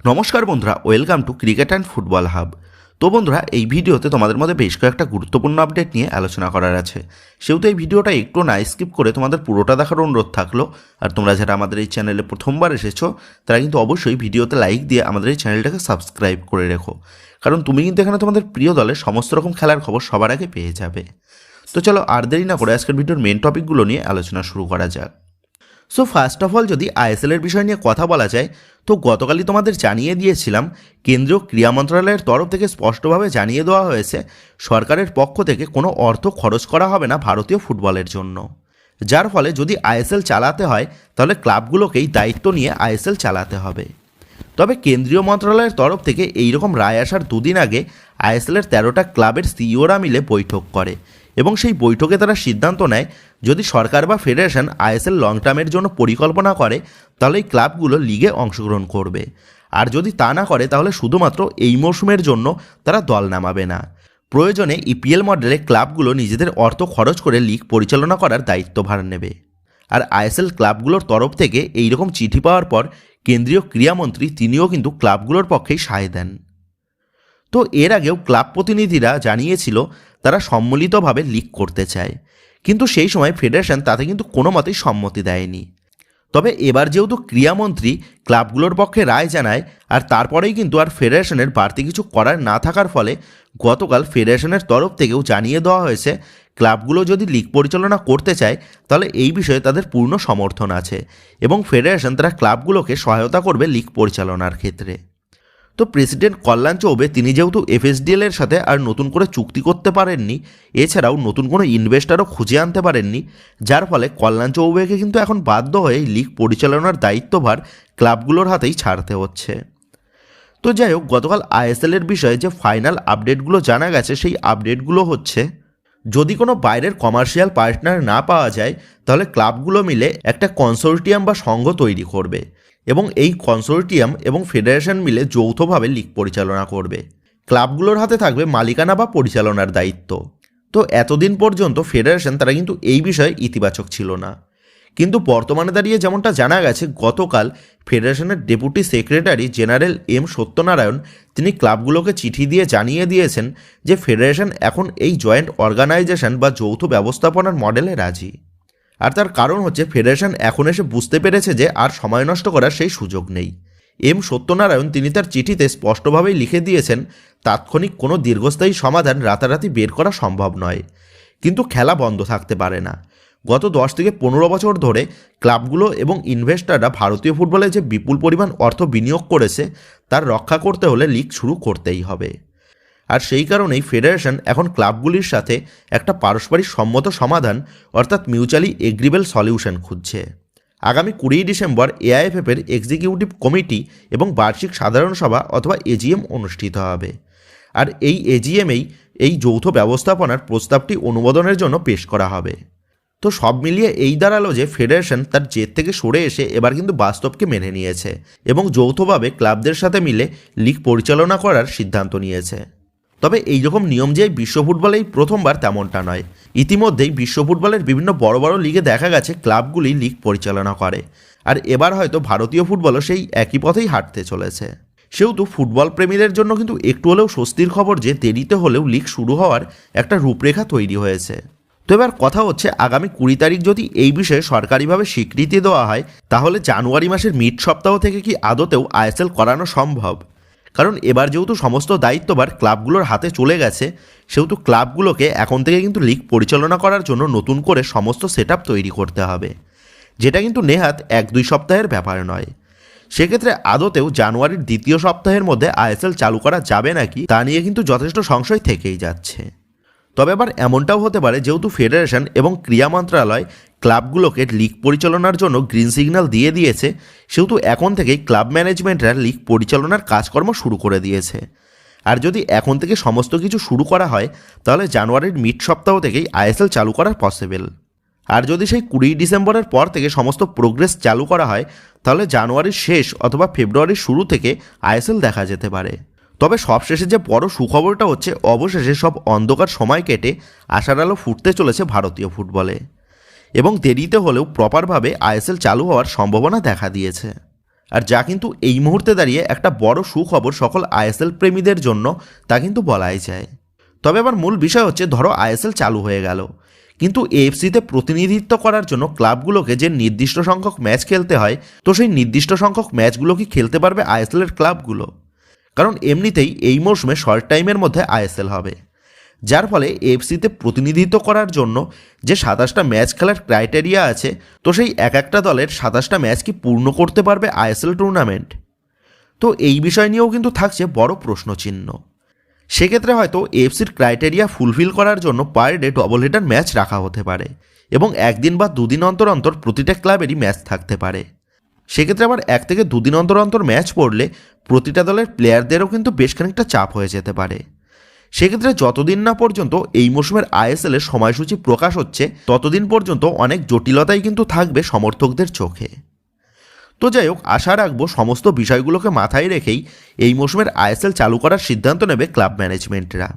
নমস্কার বন্ধুরা, welcome to cricket and football hub. তো বন্ধুরা, এই ভিডিওতে তোমাদের মধ্যে বেশ কয়েকটা গুরুত্বপূর্ণ আপডেট নিয়ে আলোচনা করার আছে। সেহেতু এই ভিডিওটা একটু না স্কিপ করে তোমাদের পুরোটা দেখার অনুরোধ থাকলো। আর তোমরা যারা আমাদের এই চ্যানেলে প্রথমবার এসেছো তারা কিন্তু অবশ্যই ভিডিওতে লাইক দিয়ে আমাদের এই চ্যানেলটাকে সাবস্ক্রাইব করে রেখো, কারণ তুমি কিন্তু এখানে তোমাদের প্রিয় দলের সমস্ত রকম খেলার খবর সবার আগে পেয়ে যাবে। তো চলো আর দেরি না করে আজকের ভিডিওর মেন টপিকগুলো নিয়ে আলোচনা শুরু করা যাক। সো ফার্স্ট অফ অল যদি আইএসএলের বিষয় নিয়ে কথা বলা যায়, তো গতকালই তোমাদের জানিয়ে দিয়েছিলাম কেন্দ্রীয় ক্রীড়া মন্ত্রণালয়ের তরফ থেকে স্পষ্টভাবে জানিয়ে দেওয়া হয়েছে সরকারের পক্ষ থেকে কোনো অর্থ খরচ করা হবে না ভারতীয় ফুটবলের জন্য। যার ফলে যদি আইএসএল চালাতে হয় তাহলে ক্লাবগুলোকেই দায়িত্ব নিয়ে আইএসএল চালাতে হবে। তবে কেন্দ্রীয় মন্ত্রণালয়ের তরফ থেকে এইরকম রায় আসার দুদিন আগে আইএসএলের 13টা ক্লাবের সিইওরা মিলে বৈঠক করে এবং সেই বৈঠকে তারা সিদ্ধান্ত নেয় যদি সরকার বা ফেডারেশন আইএসএল লং টার্মের জন্য পরিকল্পনা করে তাহলে এই ক্লাবগুলো লিগে অংশগ্রহণ করবে, আর যদি তা না করে তাহলে শুধুমাত্র এই মৌসুমের জন্য তারা দল নামাবে না। প্রয়োজনে ইপিএল মডেলে ক্লাবগুলো নিজেদের অর্থ খরচ করে লিগ পরিচালনা করার দায়িত্বভার নেবে। আর আইএসএল ক্লাবগুলোর তরফ থেকে এইরকম চিঠি পাওয়ার পর কেন্দ্রীয় ক্রীড়ামন্ত্রী তিনিও কিন্তু ক্লাবগুলোর পক্ষেই সায় দেন। তো এর আগেও ক্লাব প্রতিনিধিরা জানিয়েছিল তারা সম্মিলিতভাবে লিগ করতে চায়, কিন্তু সেই সময় ফেডারেশন তাতে কিন্তু কোনো মতেই সম্মতি দেয়নি। তবে এবার যেহেতু ক্রীড়ামন্ত্রী ক্লাবগুলোর পক্ষে রায় জানায়, আর তারপরেই কিন্তু আর ফেডারেশনের বাড়তি কিছু করার না থাকার ফলে গতকাল ফেডারেশনের তরফ থেকেও জানিয়ে দেওয়া হয়েছে ক্লাবগুলো যদি লিগ পরিচালনা করতে চায় তাহলে এই বিষয়ে তাদের পূর্ণ সমর্থন আছে এবং ফেডারেশন তারা ক্লাবগুলোকে সহায়তা করবে লিগ পরিচালনার ক্ষেত্রে। তো প্রেসিডেন্ট কল্যাণ চৌবে তিনি যেহেতু এফএসডিএল এর সাথে আর নতুন করে চুক্তি করতে পারেননি, এছাড়াও নতুন কোনো ইনভেস্টারও খুঁজে আনতে পারেননি, যার ফলে কল্যাণ চৌবেকে কিন্তু এখন বাধ্য হয়ে লিগ পরিচালনার দায়িত্বভার ক্লাবগুলোর হাতেই ছাড়তে হচ্ছে। তো যাই হোক, গতকাল আইএসএল এর বিষয়ে যে ফাইনাল আপডেটগুলো জানা গেছে সেই আপডেটগুলো হচ্ছে যদি কোনো বাইরের কমার্শিয়াল পার্টনার না পাওয়া যায় তাহলে ক্লাবগুলো মিলে একটা কনসোর্টিয়াম বা সংঘ তৈরি করবে এবং এই কনসোর্টিয়াম এবং ফেডারেশন মিলে যৌথভাবে লিগ পরিচালনা করবে। ক্লাবগুলোর হাতে থাকবে মালিকানা বা পরিচালনার দায়িত্ব। তো এতদিন পর্যন্ত ফেডারেশন তারা কিন্তু এই বিষয়ে ইতিবাচক ছিল না, কিন্তু বর্তমানে দাঁড়িয়ে যেমনটা জানা গেছে গতকাল ফেডারেশনের deputy secretary general M Satyanarayan তিনি ক্লাবগুলোকে চিঠি দিয়ে জানিয়ে দিয়েছেন যে ফেডারেশন এখন এই জয়েন্ট অর্গানাইজেশন বা যৌথ ব্যবস্থাপনার মডেলে রাজি। আর তার কারণ হচ্ছে ফেডারেশন এখন এসে বুঝতে পেরেছে যে আর সময় নষ্ট করার সেই সুযোগ নেই। এম সত্যনারায়ণ তিনি তার চিঠিতে স্পষ্টভাবেই লিখে দিয়েছেন তাৎক্ষণিক কোনো দীর্ঘস্থায়ী সমাধান রাতারাতি বের করা সম্ভব নয়, কিন্তু খেলা বন্ধ থাকতে পারে না। গত 10 থেকে 15 বছর ধরে ক্লাবগুলো এবং ইনভেস্টাররা ভারতীয় ফুটবলে যে বিপুল পরিমাণ অর্থ বিনিয়োগ করেছে তার রক্ষা করতে হলে লিগ শুরু করতেই হবে। আর সেই কারণেই ফেডারেশন এখন ক্লাবগুলির সাথে একটা পারস্পরিক সম্মত সমাধান অর্থাৎ মিউচুয়ালি এগ্রিবেল সলিউশন খুঁজছে। আগামী 20 ডিসেম্বর এআইএফএফের এক্সিকিউটিভ কমিটি এবং বার্ষিক সাধারণ সভা অথবা এজিএম অনুষ্ঠিত হবে, আর এই এজিএমেই এই যৌথ ব্যবস্থাপনার প্রস্তাবটি অনুমোদনের জন্য পেশ করা হবে। তো সব মিলিয়ে এই দাঁড়ালো যে ফেডারেশন তার জেদ থেকে সরে এসে এবার কিন্তু বাস্তবকে মেনে নিয়েছে এবং যৌথভাবে ক্লাবদের সাথে মিলে লিগ পরিচালনা করার সিদ্ধান্ত নিয়েছে। তবে এইরকম নিয়ম যে বিশ্ব ফুটবলেই প্রথমবার তেমনটা নয়, ইতিমধ্যেই বিশ্ব ফুটবলের বিভিন্ন বড় বড় লিগে দেখা গেছে ক্লাবগুলি লিগ পরিচালনা করে, আর এবার হয়তো ভারতীয় ফুটবলও সেই একই পথেই হাঁটতে চলেছে। সেহেতু ফুটবল প্রেমীদের জন্য কিন্তু একটু হলেও স্বস্তির খবর যে দেরিতে হলেও লিগ শুরু হওয়ার একটা রূপরেখা তৈরি হয়েছে। তো এবার কথা হচ্ছে আগামী 20 তারিখ যদি এই বিষয়ে সরকারিভাবে স্বীকৃতি দেওয়া হয় তাহলে জানুয়ারি মাসের মিড সপ্তাহ থেকে কি আদতেও আইএসএল করানো সম্ভব? কারণ এবার যেহেতু সমস্ত দায়িত্বভার ক্লাবগুলোর হাতে চলে গেছে সেহেতু ক্লাবগুলোকে এখন থেকে কিন্তু লিগ পরিচালনা করার জন্য নতুন করে সমস্ত সেটআপ তৈরি করতে হবে, যেটা কিন্তু নেহাত 1-2 সপ্তাহের ব্যাপার নয়। সেক্ষেত্রে আদতেও জানুয়ারির দ্বিতীয় সপ্তাহের মধ্যে আইএসএল চালু করা যাবে নাকি তা নিয়ে কিন্তু যথেষ্ট সংশয় থেকেই যাচ্ছে। তবে আবার এমনটাও হতে পারে যেহেতু ফেডারেশন এবং ক্রীড়া মন্ত্রণালয় ক্লাবগুলোকে লিগ পরিচালনার জন্য গ্রিন সিগন্যাল দিয়ে দিয়েছে, সেহেতু এখন থেকেই ক্লাব ম্যানেজমেন্টরা লিগ পরিচালনার কাজকর্ম শুরু করে দিয়েছে। আর যদি এখন থেকে সমস্ত কিছু শুরু করা হয় তাহলে জানুয়ারির মিড সপ্তাহ থেকেই আইএসএল চালু করা পসিবল। আর যদি সেই 20 ডিসেম্বরের পর থেকে সমস্ত প্রোগ্রেস চালু করা হয় তাহলে জানুয়ারির শেষ অথবা ফেব্রুয়ারির শুরু থেকে আইএসএল দেখা যেতে পারে। তবে সবশেষে যে বড় সুখবরটা হচ্ছে অবশেষে সব অন্ধকার সময় কেটে আশার আলো ফুটতে চলেছে ভারতীয় ফুটবলে এবং দেরিতে হলেও প্রপারভাবে আইএসএল চালু হওয়ার সম্ভাবনা দেখা দিয়েছে। আর যা কিন্তু এই মুহূর্তে দাঁড়িয়ে একটা বড় সুখবর সকল আইএসএল প্রেমীদের জন্য, তা কিন্তু বলাই যায়। তবে আবার মূল বিষয় হচ্ছে, ধরো আইএসএল চালু হয়ে গেল, কিন্তু এএফসিতে প্রতিনিধিত্ব করার জন্য ক্লাবগুলোকে যে নির্দিষ্ট সংখ্যক ম্যাচ খেলতে হয়, তো সেই নির্দিষ্ট সংখ্যক ম্যাচগুলো কি খেলতে পারবে আইএসএলের ক্লাবগুলো? কারণ এমনিতেই এই মরশুমে শর্ট টাইমের মধ্যে আইএসএল হবে, যার ফলে এএফসিতে প্রতিনিধিত্ব করার জন্য যে 27টা ম্যাচ খেলার ক্রাইটেরিয়া আছে, তো সেই এক একটা দলের 27টা ম্যাচ কি পূর্ণ করতে পারবে আইএসএল টুর্নামেন্ট? তো এই বিষয় নিয়েও কিন্তু থাকছে বড় প্রশ্নচিহ্ন। সেক্ষেত্রে হয়তো এএফসির ক্রাইটেরিয়া ফুলফিল করার জন্য per day double header match রাখা হতে পারে, এবং একদিন বা দুদিন অন্তর অন্তর প্রতিটা ক্লাবেরই ম্যাচ থাকতে পারে। সেক্ষেত্রে আবার 1 থেকে 2 দিন অন্তর অন্তর ম্যাচ পড়লে প্রতিটা দলের প্লেয়ারদেরও কিন্তু বেশ খানিকটা চাপ হয়ে যেতে পারে। সেক্ষেত্রে যতদিন না পর্যন্ত এই মৌসুমের আইএসএলের সময়সূচি প্রকাশ হচ্ছে, ততদিন পর্যন্ত অনেক জটিলতাই কিন্তু থাকবে সমর্থকদের চোখে। তো যাই হোক, আশা রাখবো সমস্ত বিষয়গুলোকে মাথায় রেখেই এই মৌসুমের আইএসএল চালু করার সিদ্ধান্ত নেবে ক্লাব ম্যানেজমেন্টরা।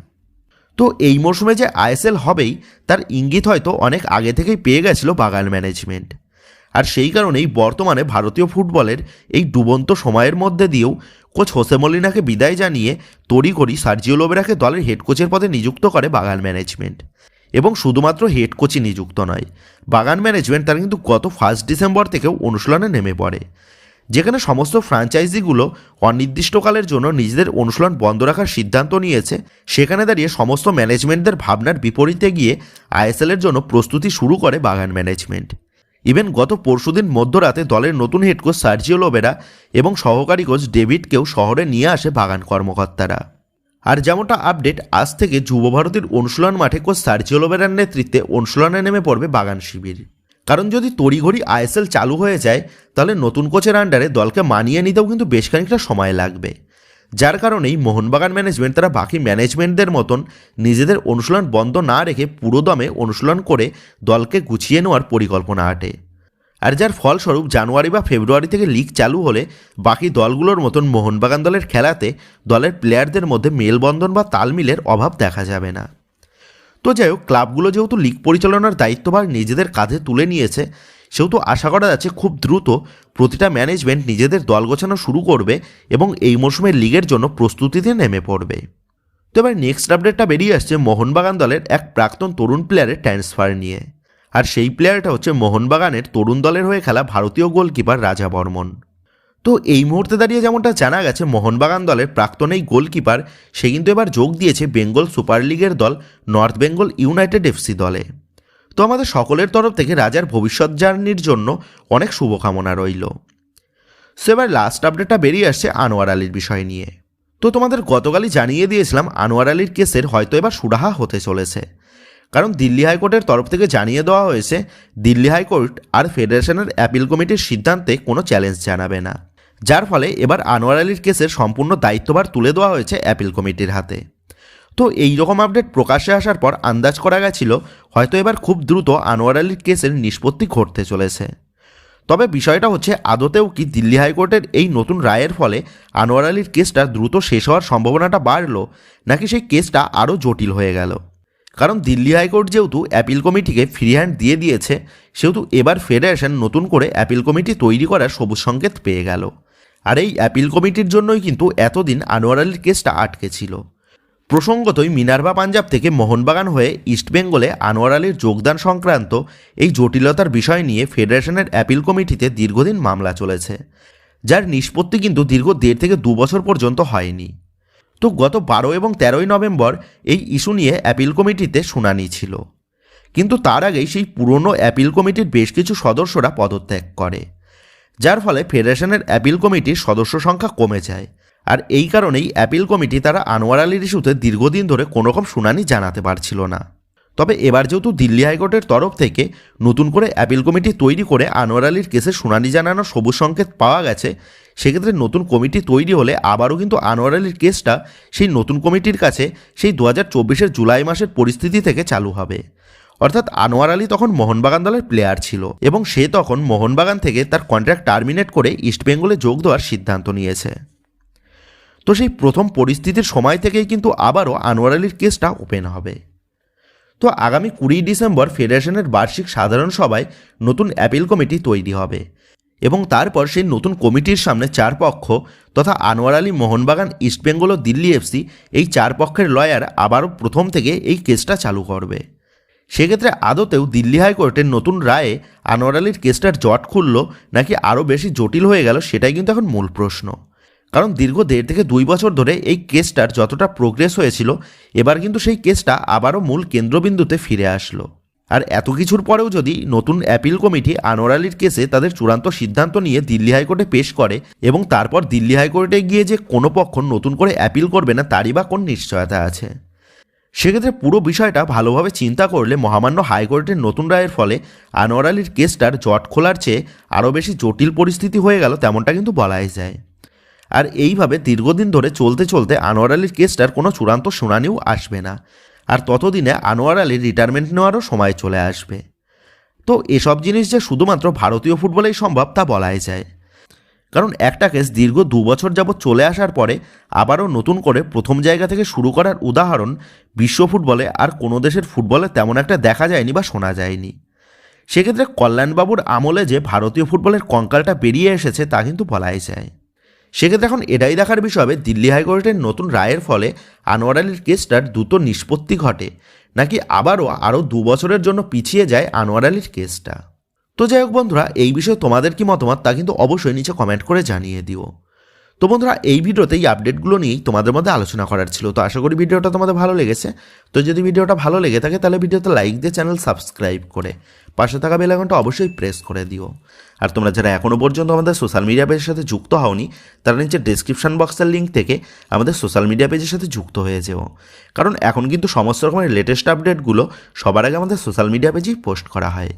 তো এই মৌসুমে যে আইএসএল হবেই, তার ইঙ্গিত হয়তো অনেক আগে থেকেই পেয়ে গেছিল বাগান ম্যানেজমেন্ট। আর সেই কারণেই বর্তমানে ভারতীয় ফুটবলের এই ডুবন্ত সময়ের মধ্যে দিয়েও কোচ হোসে মলিনাকে বিদায় জানিয়ে তড়িঘড়ি সার্জিও লোবেরাকে দলের হেড কোচের পদে নিযুক্ত করে বাগান ম্যানেজমেন্ট। এবং শুধুমাত্র হেড কোচই নিযুক্ত নয়, বাগান ম্যানেজমেন্ট তারা কিন্তু গত 1 ডিসেম্বর থেকেও অনুশীলনে নেমে পড়ে, যেখানে সমস্ত ফ্র্যাঞ্চাইজিগুলো অনির্দিষ্টকালের জন্য নিজেদের অনুশীলন বন্ধ রাখার সিদ্ধান্ত নিয়েছে। সেখানে দাঁড়িয়ে সমস্ত ম্যানেজমেন্টদের ভাবনার বিপরীতে গিয়ে আইএসএলের জন্য প্রস্তুতি শুরু করে বাগান ম্যানেজমেন্ট। ইভেন গত পরশুদিন মধ্যরাতে দলের নতুন হেড কোচ সার্জিও লোবেরা এবং সহকারী কোচ ডেভিডকেও শহরে নিয়ে আসে বাগান কর্মকর্তারা। আর যেমনটা আপডেট, আজ থেকে যুব ভারতীর অনুশীলন মাঠে কোচ সার্জিও লোবেরার নেতৃত্বে অনুশীলনে নেমে পড়বে বাগান শিবির। কারণ যদি তড়িঘড়ি আইএসএল চালু হয়ে যায়, তাহলে নতুন কোচের আন্ডারে দলকে মানিয়ে নিতেও কিন্তু বেশ খানিকটা সময় লাগবে। যার কারণেই মোহনবাগান ম্যানেজমেন্ট তারা বাকি ম্যানেজমেন্টদের মতন নিজেদের অনুশীলন বন্ধ না রেখে পুরোদমে অনুশীলন করে দলকে গুছিয়ে নেওয়ার পরিকল্পনা আটে। আর যার ফলস্বরূপ জানুয়ারি বা ফেব্রুয়ারি থেকে লিগ চালু হলে বাকি দলগুলোর মতন মোহনবাগান দলের খেলাতে দলের প্লেয়ারদের মধ্যে মেলবন্ধন বা তালমিলের অভাব দেখা যাবে না। তো যাই হোক, ক্লাবগুলো যেহেতু লিগ পরিচালনার দায়িত্বভার নিজেদের কাঁধে তুলে নিয়েছে, সেহেতু আশা করা যাচ্ছে খুব দ্রুত প্রতিটা ম্যানেজমেন্ট নিজেদের দল গোছানো শুরু করবে এবং এই মরশুমের লিগের জন্য প্রস্তুতিতে নেমে পড়বে। তো এবার নেক্সট আপডেটটা বেরিয়ে আসছে মোহনবাগান দলের এক প্রাক্তন তরুণ প্লেয়ারের ট্রান্সফার নিয়ে। আর সেই প্লেয়ারটা হচ্ছে মোহনবাগানের তরুণ দলের হয়ে খেলা ভারতীয় গোলকিপার রাজা বর্মন। তো এই মুহূর্তে দাঁড়িয়ে যেমনটা জানা গেছে, মোহনবাগান দলের প্রাক্তন এই গোলকিপার সে কিন্তু এবার যোগ দিয়েছে বেঙ্গল সুপার লিগের দল নর্থ বেঙ্গল ইউনাইটেড এফসি দলে। তো আমাদের সকলের তরফ থেকে রাজার ভবিষ্যৎ জার্নির জন্য অনেক শুভকামনা রইল। সো এবার লাস্ট আপডেটটা বেরিয়ে আসছে আনোয়ার আলীর বিষয় নিয়ে। তো তোমাদের গতকালই জানিয়ে দিয়েছিলাম আনোয়ার আলীর কেসের হয়তো এবার সুরাহা হতে চলেছে, কারণ দিল্লি হাইকোর্টের তরফ থেকে জানিয়ে দেওয়া হয়েছে দিল্লি হাইকোর্ট আর ফেডারেশনের অ্যাপিল কমিটির সিদ্ধান্তে কোনো চ্যালেঞ্জ জানাবে না, যার ফলে এবার আনোয়ার আলীর কেসের সম্পূর্ণ দায়িত্বভার তুলে দেওয়া হয়েছে অ্যাপিল কমিটির হাতে। তো এই রকম আপডেট প্রকাশ্যে আসার পর আন্দাজ করা গেছিল হয়তো এবার খুব দ্রুত আনোয়ার আলীর কেসের নিষ্পত্তি ঘটতে চলেছে। তবে বিষয়টা হচ্ছে, আদতেও কি দিল্লি হাইকোর্টের এই নতুন রায়ের ফলে আনোয়ার আলীর কেসটা দ্রুত শেষ হওয়ার সম্ভাবনাটা বাড়ল, নাকি সেই কেসটা আরও জটিল হয়ে গেল? কারণ দিল্লি হাইকোর্ট যেহেতু অ্যাপিল কমিটিকে ফ্রি হ্যান্ড দিয়ে দিয়েছে, সেহেতু এবার ফেডারেশন নতুন করে অ্যাপিল কমিটি তৈরি করার সবুজ সংকেত পেয়ে গেল। আর এই অ্যাপিল কমিটির জন্যই কিন্তু এতদিন আনোয়ার আলীর কেসটা আটকে ছিল। প্রসঙ্গতই মিনার্ভা পাঞ্জাব থেকে মোহনবাগান হয়ে ইস্টবেঙ্গলে আনোয়ার আলীর যোগদান সংক্রান্ত এই জটিলতার বিষয় নিয়ে ফেডারেশনের অ্যাপিল কমিটিতে দীর্ঘদিন মামলা চলেছে, যার নিষ্পত্তি কিন্তু দীর্ঘ 1.5 থেকে 2 বছর পর্যন্ত হয়নি। তো গত 12 এবং 13 নভেম্বর এই ইস্যু নিয়ে অ্যাপিল কমিটিতে শুনানি ছিল, কিন্তু তার আগেই সেই পুরনো অ্যাপিল কমিটির বেশ কিছু সদস্যরা পদত্যাগ করে, যার ফলে ফেডারেশনের অ্যাপিল কমিটির সদস্য সংখ্যা কমে যায়। আর এই কারণেই অ্যাপিল কমিটি তারা আনোয়ার আলীর ইস্যুতে দীর্ঘদিন ধরে কোনোরকম শুনানি জানাতে পারছিল না। তবে এবার যেহেতু দিল্লি হাইকোর্টের তরফ থেকে নতুন করে অ্যাপিল কমিটি তৈরি করে আনোয়ার আলীর কেসে শুনানি জানানোর সবুজ সংকেত পাওয়া গেছে, সেক্ষেত্রে নতুন কমিটি তৈরি হলে আবারও কিন্তু আনোয়ার আলীর কেসটা সেই নতুন কমিটির কাছে সেই 2024 জুলাই মাসের পরিস্থিতি থেকে চালু হবে। অর্থাৎ আনোয়ার আলী তখন মোহনবাগান দলের প্লেয়ার ছিল এবং সে তখন মোহনবাগান থেকে তার কন্ট্রাক্ট টার্মিনেট করে ইস্টবেঙ্গলে যোগ দেওয়ার সিদ্ধান্ত নিয়েছে। তো সেই প্রথম পরিস্থিতির সময় থেকেই কিন্তু আবারও আনোয়ার আলীর কেসটা ওপেন হবে। তো আগামী 20 ডিসেম্বর ফেডারেশনের বার্ষিক সাধারণ সভায় নতুন অ্যাপিল কমিটি তৈরি হবে এবং তারপর সেই নতুন কমিটির সামনে চার পক্ষ তথা আনোয়ার আলী, মোহনবাগান, ইস্টবেঙ্গল ও দিল্লি এফসি এই চার পক্ষের লয়ার আবারও প্রথম থেকে এই কেসটা চালু করবে। সেক্ষেত্রে আদতেও দিল্লি হাইকোর্টের নতুন রায়ে আনোয়ার আলীর কেসটার জট খুলল নাকি আরও বেশি জটিল হয়ে গেল, সেটাই কিন্তু এখন মূল প্রশ্ন। কারণ দীর্ঘ 1.5 থেকে 2 বছর ধরে এই কেসটার যতটা প্রোগ্রেস হয়েছিল, এবার কিন্তু সেই কেসটা আবারও মূল কেন্দ্রবিন্দুতে ফিরে আসলো। আর এত কিছুর পরেও যদি নতুন অ্যাপিল কমিটি আনোয়ার আলীর কেসে তাদের চূড়ান্ত সিদ্ধান্ত নিয়ে দিল্লি হাইকোর্টে পেশ করে এবং তারপর দিল্লি হাইকোর্টে গিয়ে যে কোনো পক্ষ নতুন করে অ্যাপিল করবে না, তারই বা কোন নিশ্চয়তা আছে? সেক্ষেত্রে পুরো বিষয়টা ভালোভাবে চিন্তা করলে মহামান্য হাইকোর্টের নতুন রায়ের ফলে আনোয়ার আলীর কেসটার জট খোলার চেয়ে আরও বেশি জটিল পরিস্থিতি হয়ে গেল, তেমনটা কিন্তু বলাই যায়। আর এইভাবে দীর্ঘদিন ধরে চলতে চলতে আনোয়ার আলীর কেসটার কোনো চূড়ান্ত শুনানিও আসবে না, আর ততদিনে আনোয়ার আলীর রিটায়ারমেন্ট নেওয়ারও সময় চলে আসবে। তো এসব জিনিস যে শুধুমাত্র ভারতীয় ফুটবলেই সম্ভব তা বলাই যায়, কারণ একটা কেস দীর্ঘ 2 বছর যাবৎ চলে আসার পরে আবারও নতুন করে প্রথম জায়গা থেকে শুরু করার উদাহরণ বিশ্ব ফুটবলে আর কোনো দেশের ফুটবলে তেমন একটা দেখা যায়নি বা শোনা যায়নি। সেক্ষেত্রে কল্যাণবাবুর আমলে যে ভারতীয় ফুটবলের কঙ্কালটা বেরিয়ে এসেছে তা কিন্তু বলাই যায়। সেক্ষেত্রে এখন এটাই দেখার বিষয় হবে দিল্লি হাইকোর্টের নতুন রায়ের ফলে আনোয়ার আলীর কেসটার দ্রুত নিষ্পত্তি ঘটে নাকি আরও 2 বছরের জন্য পিছিয়ে যায় আনোয়ার আলীর কেসটা। তো যাই হোক বন্ধুরা, এই বিষয়ে তোমাদের কি মতামত তা কিন্তু অবশ্যই নিচে কমেন্ট করে জানিয়ে দিও। তো বন্ধুরা, এই ভিডিওতে এই আপডেটগুলো নিয়েই তোমাদের মধ্যে আলোচনা করার ছিল। তো আশা করি ভিডিওটা তোমাদের ভালো লেগেছে। তো যদি ভিডিওটা ভালো লেগে থাকে তাহলে ভিডিওতে লাইক দিয়ে চ্যানেল সাবস্ক্রাইব করে পাশে থাকা বেল আইকনটা অবশ্যই প্রেস করে দিও। আর তোমরা যারা এখনও পর্যন্ত আমাদের সোশ্যাল মিডিয়া পেজের সাথে যুক্ত হওনি, তারা নিচে ডেসক্রিপশন বক্সের লিঙ্ক থেকে আমাদের সোশ্যাল মিডিয়া পেজের সাথে যুক্ত হয়ে যেও। কারণ এখন কিন্তু সমস্ত রকমের লেটেস্ট আপডেটগুলো সবার আগে আমাদের সোশ্যাল মিডিয়া পেজেই পোস্ট করা হয়।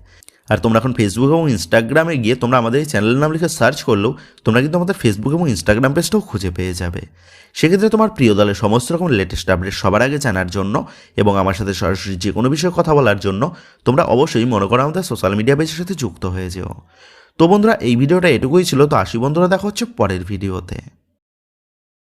আর তোমরা এখন ফেসবুক এবং ইনস্টাগ্রামে গিয়ে তোমরা আমাদের এই চ্যানেলের নাম লিখে সার্চ করলেও তোমরা কিন্তু আমাদের ফেসবুক এবং ইনস্টাগ্রাম পেজটাও খুঁজে পেয়ে যাবে। সেক্ষেত্রে তোমার প্রিয় দলের সমস্ত রকম লেটেস্ট আপডেট সবার আগে জানার জন্য এবং আমার সাথে সরাসরি যে কোনো বিষয়ে কথা বলার জন্য তোমরা অবশ্যই মনে করো আমাদের সোশ্যাল মিডিয়া পেজের সাথে যুক্ত হয়ে যেও। তো বন্ধুরা, এই ভিডিওটা এটুকুই ছিল। তো আসি বন্ধুরা, দেখা হচ্ছে পরের ভিডিওতে।